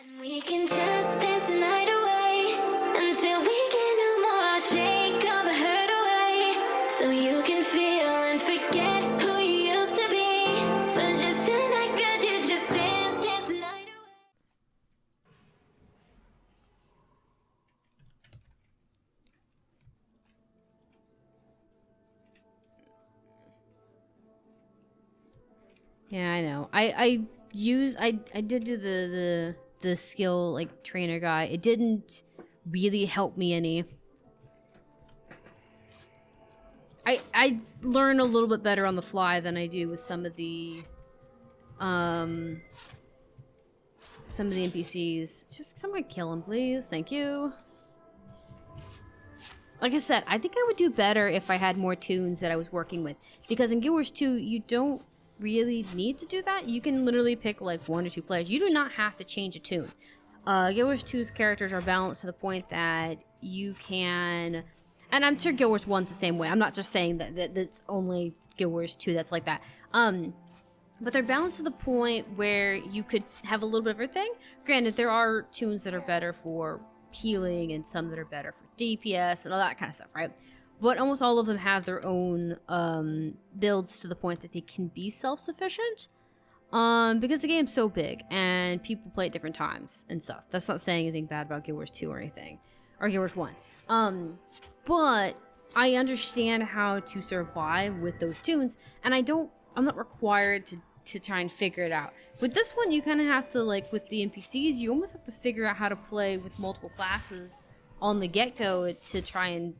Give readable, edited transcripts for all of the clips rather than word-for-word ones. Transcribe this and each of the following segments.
And we can just dance the night away until we get no more. I'll shake all the hurt away so you can feel and forget who you used to be. For just tonight, could you just dance, dance the night away? Yeah, I know. I did do the skill like trainer guy. It didn't really help me any. I learn a little bit better on the fly than I do with some of the NPCs. Just someone kill him, please. Thank you. Like I said, I think I would do better if I had more tunes that I was working with. Because in Guild Wars 2, you don't really need to do that. You can literally pick like 1 or 2 players. You do not have to change a tune. Guild Wars 2's characters are balanced to the point that you can... And I'm sure Guild Wars 1's the same way. I'm not just saying that that's only Guild Wars 2 that's like that. But they're balanced to the point where you could have a little bit of everything. Granted, there are tunes that are better for healing and some that are better for DPS and all that kind of stuff, right? But almost all of them have their own builds to the point that they can be self-sufficient. Because the game's so big and people play at different times and stuff. That's not saying anything bad about Guild Wars 2 or anything. Or Guild Wars 1. But I understand how to survive with those tunes, and I'm not required to try and figure it out. With this one, you kind of have to, like, with the NPCs, you almost have to figure out how to play with multiple classes on the get-go to try and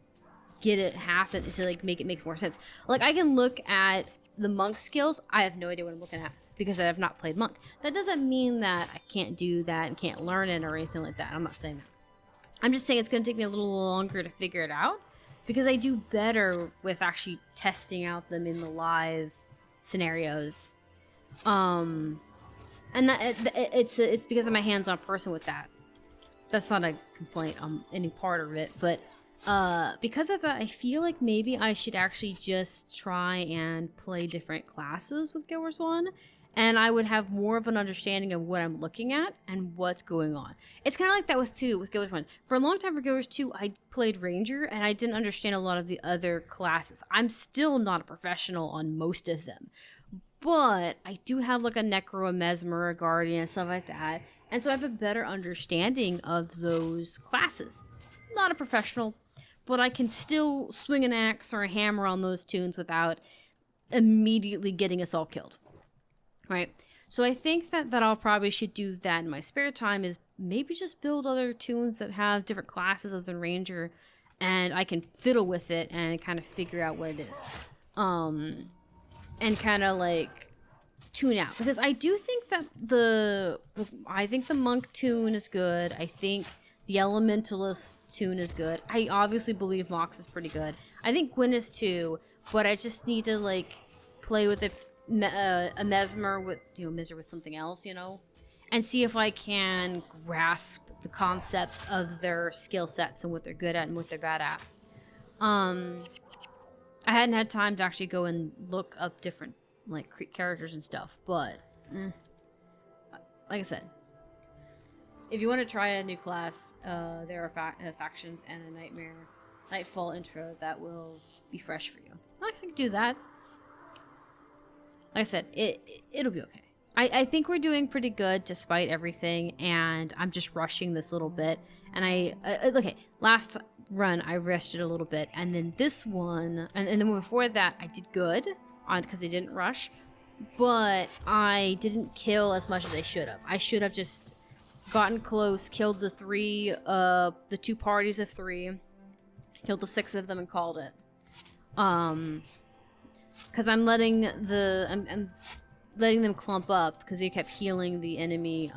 get it happen, to, like, make it make more sense. Like, I can look at the monk skills. I have no idea what I'm looking at because I have not played monk. That doesn't mean that I can't do that and can't learn it or anything like that. I'm not saying that. I'm just saying it's going to take me a little longer to figure it out because I do better with actually testing out them in the live scenarios. And that it's because I'm a hands-on person with that. That's not a complaint on any part of it, but because of that, I feel like maybe I should actually just try and play different classes with Guild Wars 1, and I would have more of an understanding of what I'm looking at and what's going on. It's kind of like that with Guild Wars 1. For a long time for Guild Wars 2, I played Ranger, and I didn't understand a lot of the other classes. I'm still not a professional on most of them. But I do have like a Necro, a Mesmer, a Guardian, stuff like that. And so I have a better understanding of those classes. Not a professional, but I can still swing an axe or a hammer on those tunes without immediately getting us all killed. Right? So I think that I'll probably should do that in my spare time, is maybe just build other tunes that have different classes other than Ranger, and I can fiddle with it and kind of figure out what it is. And kind of like tune out, because I do think that the monk tune is good. I think the elementalist tune is good. I obviously believe Mox is pretty good. I think Gwyn is too, but I just need to like play with a Mesmer with Mesmer with something else, and see if I can grasp the concepts of their skill sets and what they're good at and what they're bad at. I hadn't had time to actually go and look up different like characters and stuff, but like I said, if you want to try a new class, there are factions and a Nightfall intro that will be fresh for you. I can do that. Like I said, it'll be okay. I think we're doing pretty good despite everything, and I'm just rushing this little bit. And okay, last run I rushed it a little bit, and then this one, and then before that I did good because I didn't rush, but I didn't kill as much as I should have. I should have just gotten close, killed the 2 parties of 3, killed the 6 of them, and called it. Because I'm letting them clump up because they kept healing the enemy.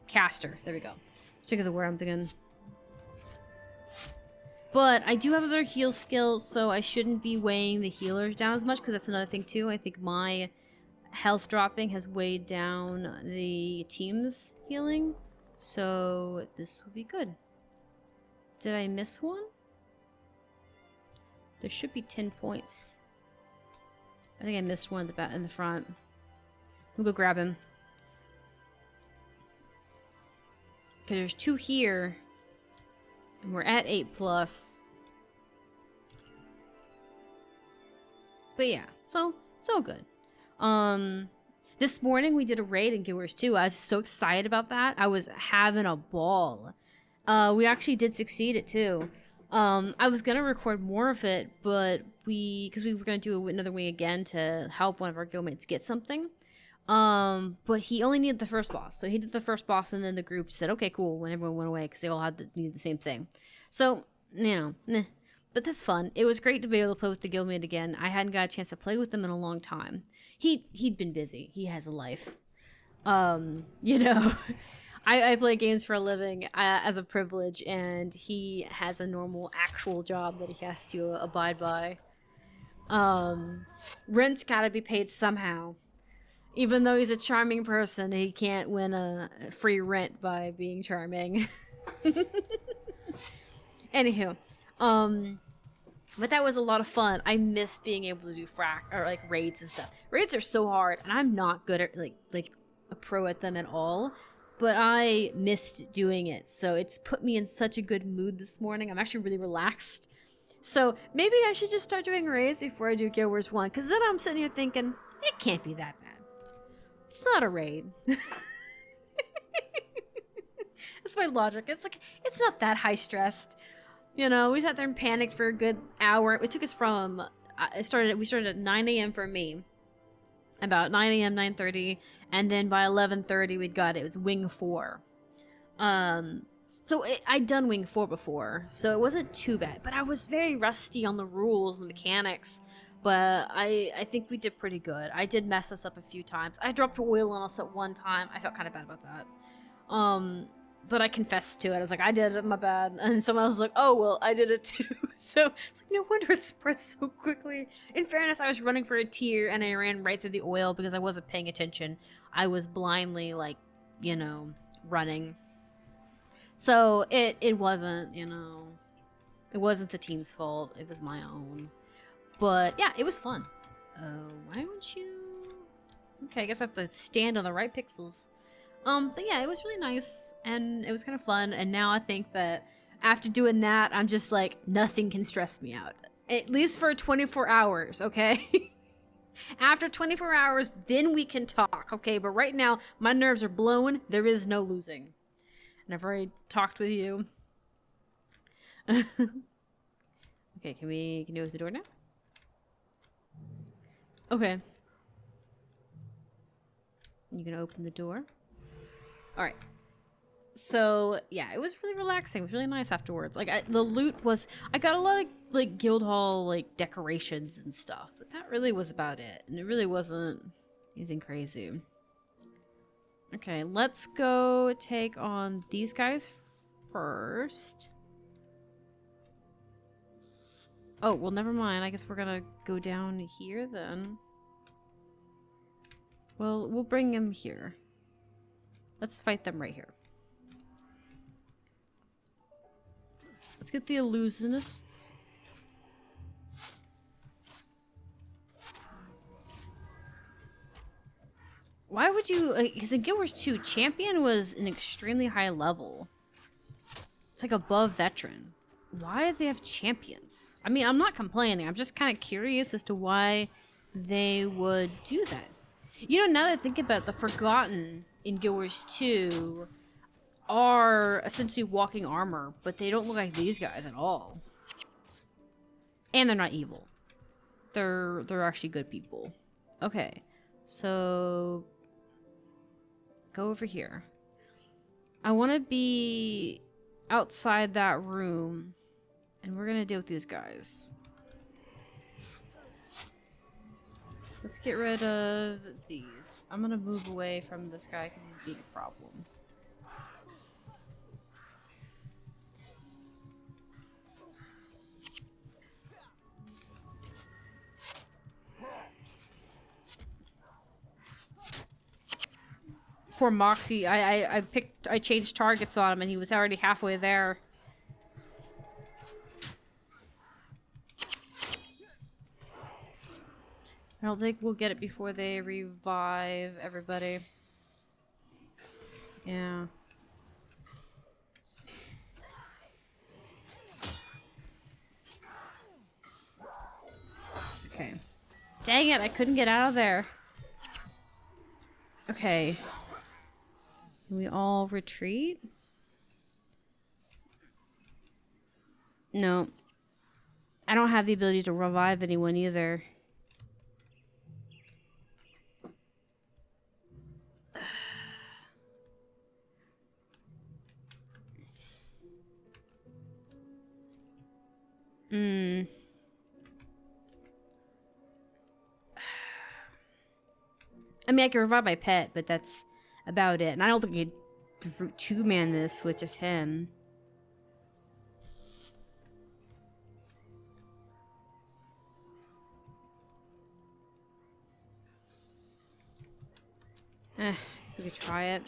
Caster. There we go. Check the word I'm thinking. But I do have other heal skills, so I shouldn't be weighing the healers down as much, because that's another thing too. I think my health dropping has weighed down the team's healing, so this will be good. Did I miss one? There should be 10 points. I think I missed one in the front. We'll go grab him. Because there's 2 here. And we're at 8+. But yeah, so it's all good. This morning we did a raid in Guild Wars 2. I was so excited about that. I was having a ball. We actually did succeed at 2. I was gonna record more of it, but because we were gonna do another wing again to help one of our guildmates get something. But he only needed the first boss, so he did the first boss, and then the group said, "Okay, cool." When everyone went away, because they all needed the same thing. So meh. But that's fun. It was great to be able to play with the guildmate again. I hadn't got a chance to play with them in a long time. He'd been busy. He has a life. You know. I play games for a living as a privilege, and he has a normal, actual job that he has to abide by. Rent's gotta be paid somehow. Even though he's a charming person, he can't win a free rent by being charming. Anywho, but that was a lot of fun. I miss being able to do raids and stuff. Raids are so hard, and I'm not good at like a pro at them at all. But I missed doing it, so it's put me in such a good mood this morning. I'm actually really relaxed. So maybe I should just start doing raids before I do Guild Wars 1, because then I'm sitting here thinking, it can't be that bad. It's not a raid. That's my logic. It's like, it's not that high stressed. You know, we sat there and panicked for a good hour. It took us from, we started at 9 a.m. for me. About 9 a.m., 9:30, and then by 11:30 we'd got it. It was Wing 4. I'd done Wing 4 before, so it wasn't too bad. But I was very rusty on the rules and mechanics. But I think we did pretty good. I did mess us up a few times. I dropped oil on us at one time. I felt kind of bad about that. But I confessed to it. I was like, I did it, my bad. And someone else was like, oh, well, I did it too. So it's like, no wonder it spread so quickly. In fairness, I was running for a tier and I ran right through the oil because I wasn't paying attention. I was blindly, running. So it wasn't, it wasn't the team's fault. It was my own. But yeah, it was fun. Why wouldn't you? Okay, I guess I have to stand on the right pixels. But yeah, it was really nice, and it was kind of fun, and now I think that after doing that, I'm just like, nothing can stress me out. At least for 24 hours, okay? After 24 hours, then we can talk, okay? But right now, my nerves are blown. There is no losing. And I've already talked with you. Okay, can you open the door now? Okay. You gonna open the door? Alright. So, yeah, it was really relaxing. It was really nice afterwards. The loot was... I got a lot of, guild hall, decorations and stuff. But that really was about it. And it really wasn't anything crazy. Okay, let's go take on these guys first. Oh, well, never mind. I guess we're gonna go down here, then. Well, we'll bring them here. Let's fight them right here. Let's get the illusionists. Why would you... Because in Guild Wars 2, Champion was an extremely high level. It's like above Veteran. Why do they have Champions? I mean, I'm not complaining. I'm just kind of curious as to why they would do that. Now that I think about it, the Forgotten in Guild Wars 2 are essentially walking armor, but they don't look like these guys at all. And they're not evil. They're actually good people. Okay, so go over here. I want to be outside that room, and we're gonna deal with these guys. Let's get rid of these. I'm gonna move away from this guy because he's being a problem. Poor Moxie. I changed targets on him and he was already halfway there. I don't think we'll get it before they revive everybody. Yeah. Okay. Dang it, I couldn't get out of there. Okay. Can we all retreat? No. I don't have the ability to revive anyone either. Hmm. I mean, I can revive my pet, but that's about it. And I don't think I could two-man this with just him. So we could try it.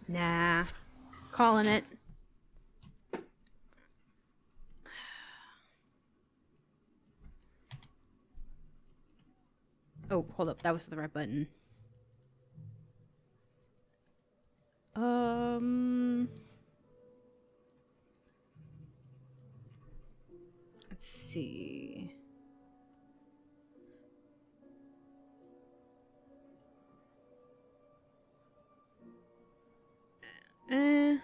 Nah. Calling it. Oh, hold up. That was the right button. Let's see. Let's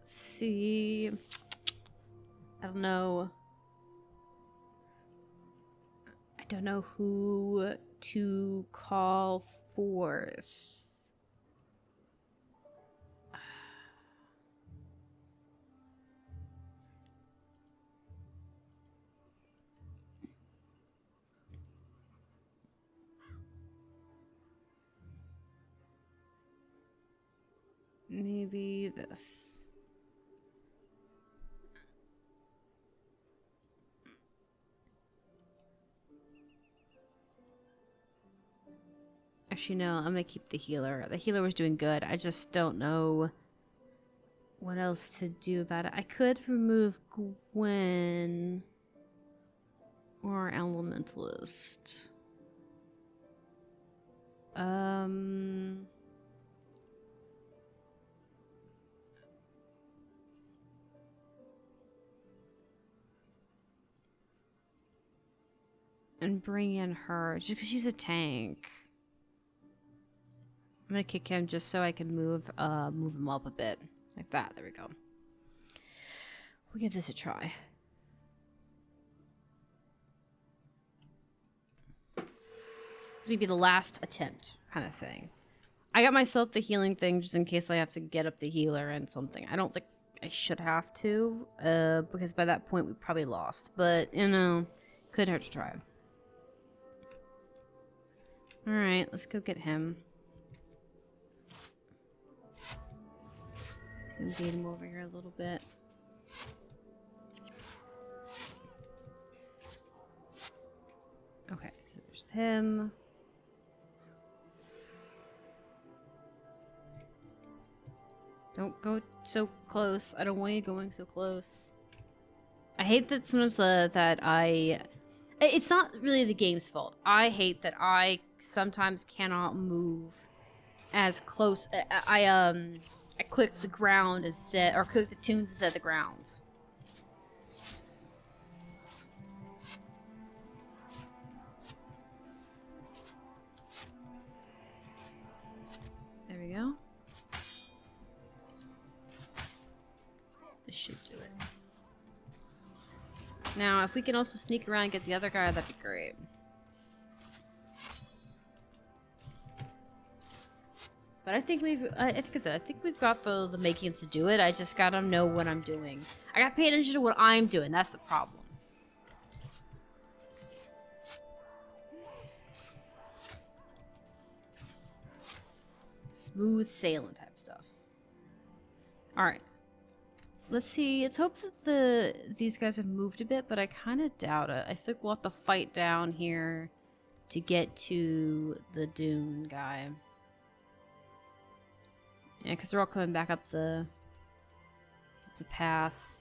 see. I don't know. I don't know who to call forth. Maybe this. Actually, no, I'm gonna keep the healer. The healer was doing good. I just don't know what else to do about it. I could remove Gwen or Elementalist. And bring in her just because she's a tank. I'm gonna kick him just so I can move him up a bit. Like that. There we go. We'll give this a try. This would be the last attempt kind of thing. I got myself the healing thing just in case I have to get up the healer and something. I don't think I should have to, because by that point we probably lost. But, you know, could hurt to try. Alright, let's go get him. Let's go beat him over here a little bit. Okay, so there's him. Don't go so close. I don't want you going so close. I hate that sometimes it's not really the game's fault. I hate that I sometimes cannot move as close. I click the ground instead, or click the tunes instead of the ground. There we go. This should do it. Now, if we can also sneak around and get the other guy, that'd be great. But I think I think we've got the makings to do it. I just gotta know what I'm doing. I gotta pay attention to what I'm doing. That's the problem. Smooth sailing type stuff. Alright. Let's see. Let's hope that these guys have moved a bit, but I kind of doubt it. I think we'll have to fight down here to get to the dune guy. Yeah, because they're all coming back up the path.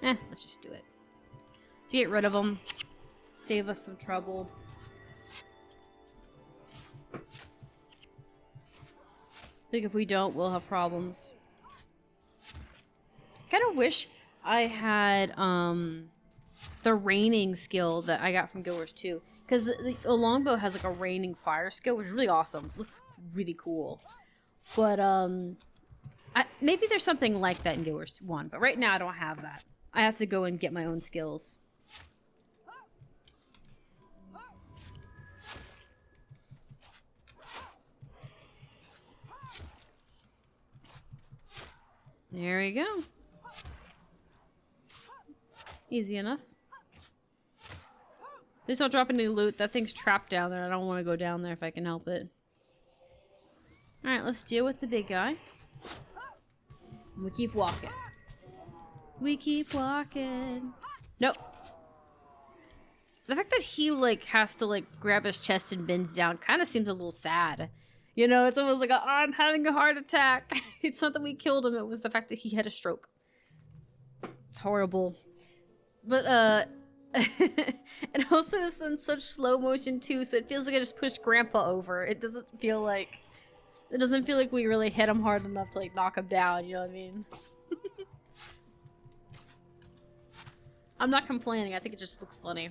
Let's just do it. To get rid of them. Save us some trouble. I think if we don't, we'll have problems. Kind of wish I had the raining skill that I got from Guild Wars 2. Because the longbow has like a raining fire skill, which is really awesome. Looks really cool. But maybe there's something like that in Guild Wars 1. But right now I don't have that. I have to go and get my own skills. There we go. Easy enough. Please don't drop any loot. That thing's trapped down there. I don't want to go down there if I can help it. Alright, let's deal with the big guy. We keep walking. We keep walking. Nope. The fact that he, like, has to, like, grab his chest and bends down kind of seems a little sad. You know, it's almost like, I'm having a heart attack. It's not that we killed him, it was the fact that he had a stroke. It's horrible. But, it also is in such slow motion, too, so it feels like I just pushed Grandpa over. It doesn't feel like we really hit him hard enough to, like, knock him down, you know what I mean? I'm not complaining, I think it just looks funny.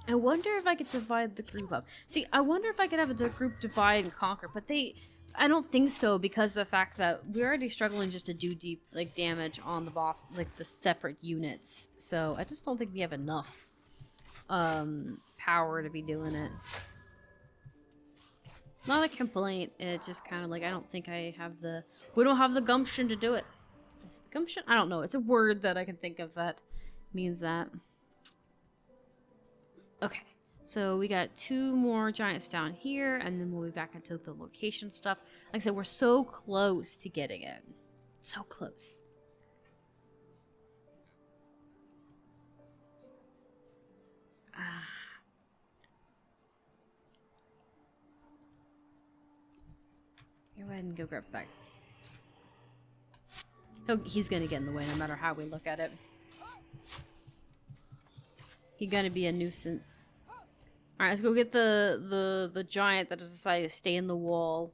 I wonder if I could divide the group up. See, I wonder if I could have a group divide and conquer, but I don't think so because of the fact that we're already struggling just to do deep, like, damage on the boss, like, the separate units. So I just don't think we have enough, power to be doing it. Not a complaint, it's just kind of like, I don't think I have we don't have the gumption to do it. Is it the gumption? I don't know, it's a word that I can think of that means that. Okay, so we got 2 more giants down here, and then we'll be back into the location stuff. Like I said, we're so close to getting it. So close. Go ahead and go grab that. He's gonna get in the way no matter how we look at it. He's gonna be a nuisance. Alright, let's go get the giant that has decided to stay in the wall.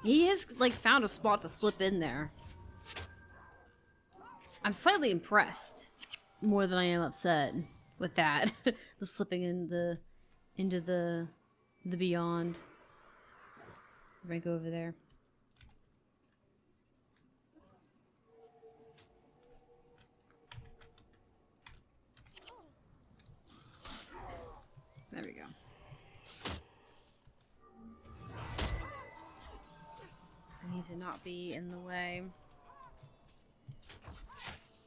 He has, like, found a spot to slip in there. I'm slightly impressed. More than I am upset with that. The slipping into the beyond. We're gonna go over there. There we go. I need to not be in the way.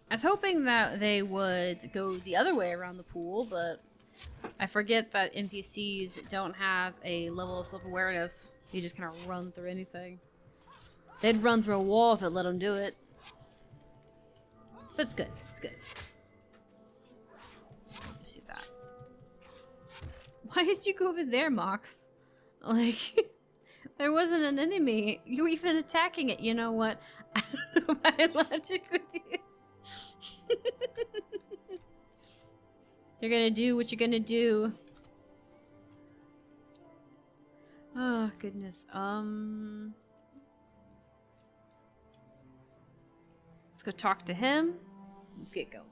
I was hoping that they would go the other way around the pool, but I forget that NPCs don't have a level of self-awareness. You just kind of run through anything. They'd run through a wall if it let them do it. But it's good. It's good. Just do that. Why did you go over there, Mox? Like, there wasn't an enemy. You were even attacking it. You know what? I don't know my logic with you. You're gonna do what you're gonna do. Oh, goodness. Let's go talk to him. Let's get going.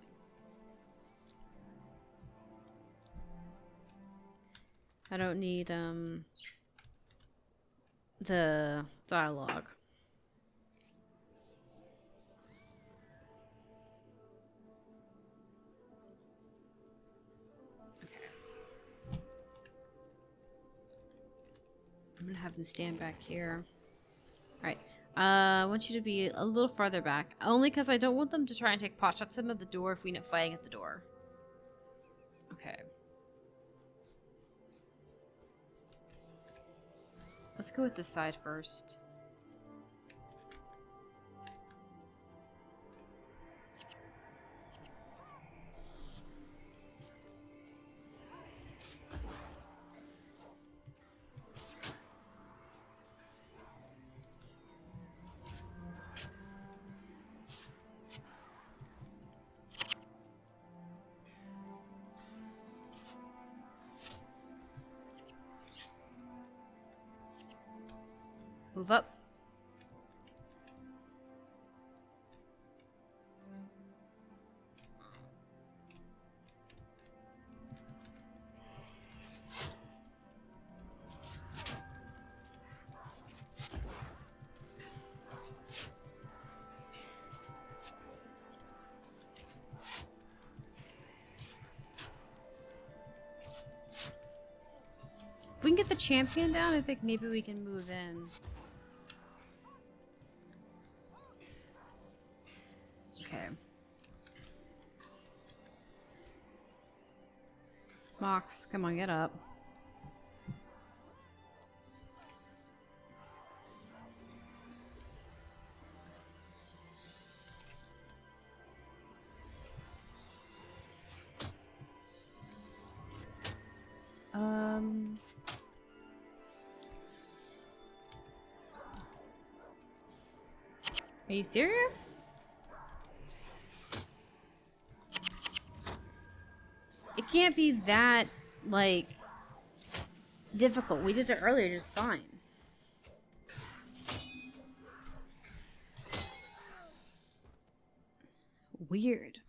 I don't need, the dialogue. I'm gonna have him stand back here. Alright. I want you to be a little farther back. Only because I don't want them to try and take pot shots at him at the door if we end up fighting at the door. Okay. Let's go with this side first. Move up. If we can get the champion down, I think maybe we can move in. Okay. Mox, come on, get up. Are you serious? It can't be that, like, difficult. We did it earlier just fine. Weird.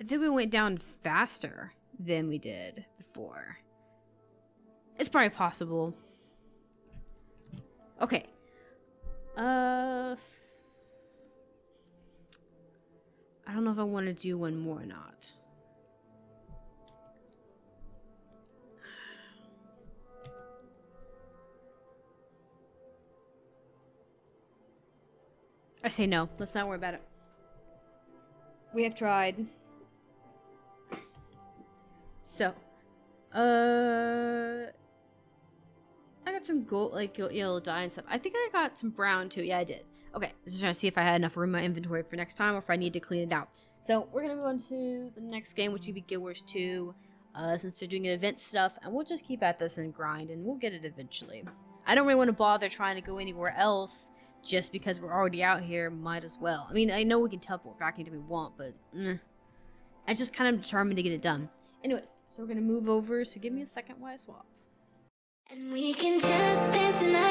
I think we went down faster than we did before. It's probably possible. Okay. I don't know if I want to do one more or not. I say no. Let's not worry about it. We have tried. So, I got some gold, like yellow dye and stuff. I think I got some brown too. Yeah, I did. Okay, just trying to see if I had enough room in my inventory for next time or if I need to clean it out. So we're gonna move on to the next game, which would be Guild Wars 2, since they're doing event stuff, and we'll just keep at this and grind, and we'll get it eventually. I don't really want to bother trying to go anywhere else just because we're already out here. Might as well. I mean, I know we can teleport back anytime we want, but I just kind of determined to get it done. Anyways, so we're gonna move over. So give me a second while I swap. And we can just dance the night